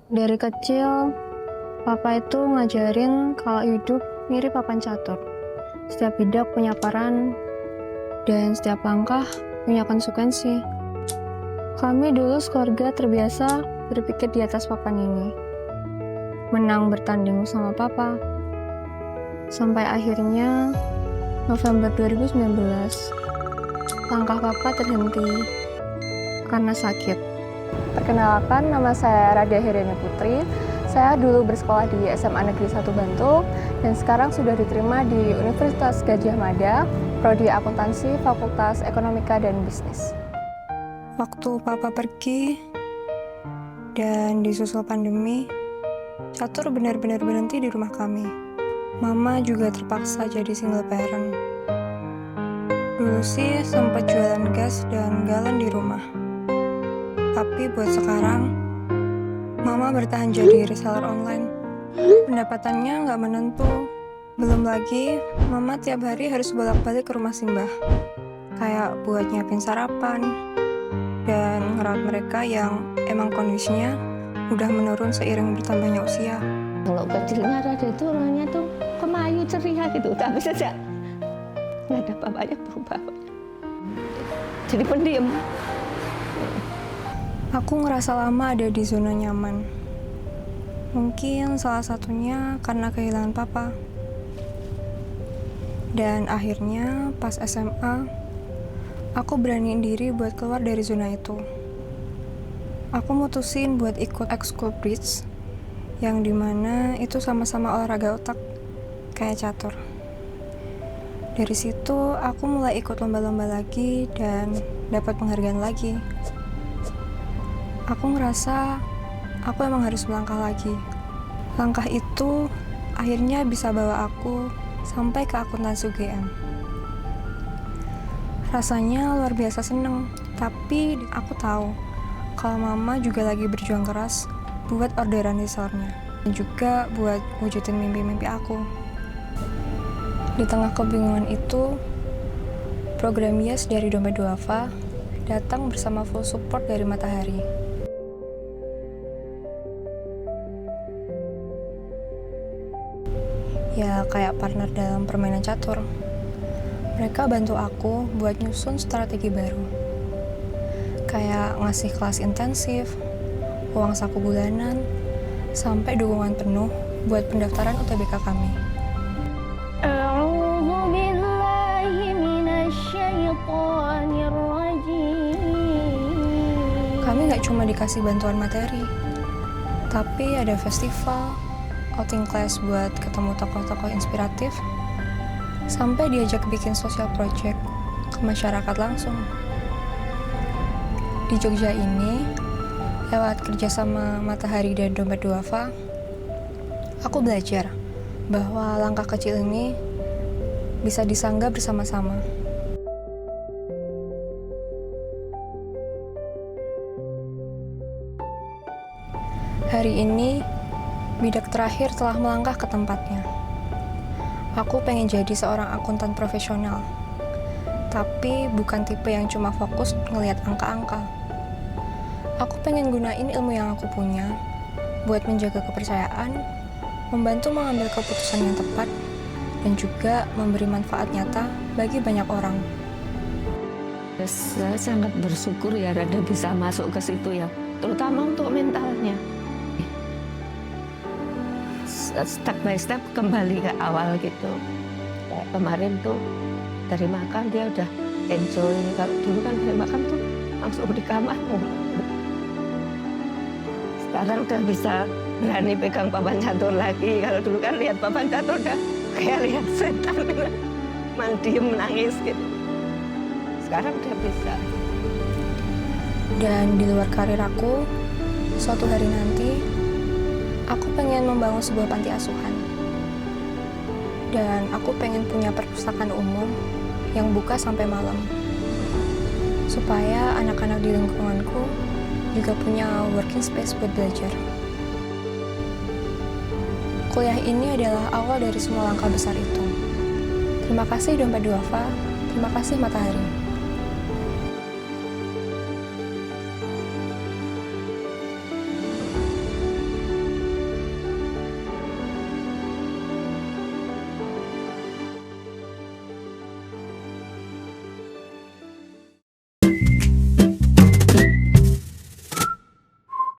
Dari kecil, papa itu ngajarin kalau hidup mirip papan catur. Setiap bidak punya peran, dan setiap langkah punya konsekuensi. Kami dulu sekeluarga terbiasa berpikir di atas papan ini. Menang bertanding sama papa. Sampai akhirnya, November 2019, langkah papa terhenti karena sakit. Perkenalkan, nama saya Radia Heriani Putri. Saya dulu bersekolah di SMA Negeri 1 Bantul dan sekarang sudah diterima di Universitas Gadjah Mada, Prodi Akuntansi, Fakultas Ekonomika dan Bisnis. Waktu papa pergi dan disusul pandemi, catur benar-benar berhenti di rumah kami. Mama juga terpaksa jadi single parent. Dulu sih sempat jualan gas dan galon di rumah. Tapi buat sekarang, Mama bertahan jadi reseller online. Pendapatannya nggak menentu. Belum lagi, Mama tiap hari harus bolak-balik ke rumah Simbah. Kayak buat nyiapin sarapan, dan ngerawat mereka yang emang kondisinya udah menurun seiring bertambahnya usia. Kalau kecilnya Rada itu orangnya tuh kemayu ceria gitu, tapi sejak nggak ada bapaknya berubah. Jadi pendiam. Aku ngerasa lama ada di zona nyaman. Mungkin salah satunya karena kehilangan papa. Dan akhirnya pas SMA, aku beraniin diri buat keluar dari zona itu. Aku mutusin buat ikut ekskul bridge, yang dimana itu sama-sama olahraga otak, kayak catur. Dari situ aku mulai ikut lomba-lomba lagi dan dapat penghargaan lagi. Aku ngerasa aku emang harus melangkah lagi. Langkah itu akhirnya bisa bawa aku sampai ke akuntansi UGM. Rasanya luar biasa seneng, tapi aku tahu kalau mama juga lagi berjuang keras buat orderan resellernya dan juga buat wujudin mimpi-mimpi aku. Di tengah kebingungan itu, program Yes dari Dompet Duafa datang bersama full support dari Matahari. Ya kayak partner dalam permainan catur. Mereka bantu aku buat nyusun strategi baru. Kayak ngasih kelas intensif, uang saku bulanan, sampai dukungan penuh buat pendaftaran UTBK kami. Kami nggak cuma dikasih bantuan materi, tapi ada festival, outing class buat ketemu tokoh-tokoh inspiratif, sampai diajak bikin social project ke masyarakat langsung. Di Jogja ini, lewat kerjasama Matahari dan Dompet Duafa, aku belajar bahwa langkah kecil ini bisa disanggah bersama-sama. Hari ini, bidak terakhir telah melangkah ke tempatnya. Aku pengen jadi seorang akuntan profesional, tapi bukan tipe yang cuma fokus ngelihat angka-angka. Aku pengen gunain ilmu yang aku punya buat menjaga kepercayaan, membantu mengambil keputusan yang tepat, dan juga memberi manfaat nyata bagi banyak orang. Saya sangat bersyukur ya Rada bisa masuk ke situ ya, terutama untuk mentalnya. Step by step kembali ke awal gitu. Kayak kemarin tuh dari makan dia udah enjoy. Kalau dulu kan dari makan tuh langsung di kamar. Sekarang udah bisa berani pegang papan catur lagi. Kalau dulu kan lihat papan catur udah kayak lihat setan, mandiem menangis gitu. Sekarang udah bisa. Dan di luar karir aku, suatu hari nanti, aku pengen membangun sebuah panti asuhan. Dan aku pengen punya perpustakaan umum yang buka sampai malam. Supaya anak-anak di lingkunganku juga punya working space buat belajar. Kuliah ini adalah awal dari semua langkah besar itu. Terima kasih Dompet Duafa, terima kasih Matahari.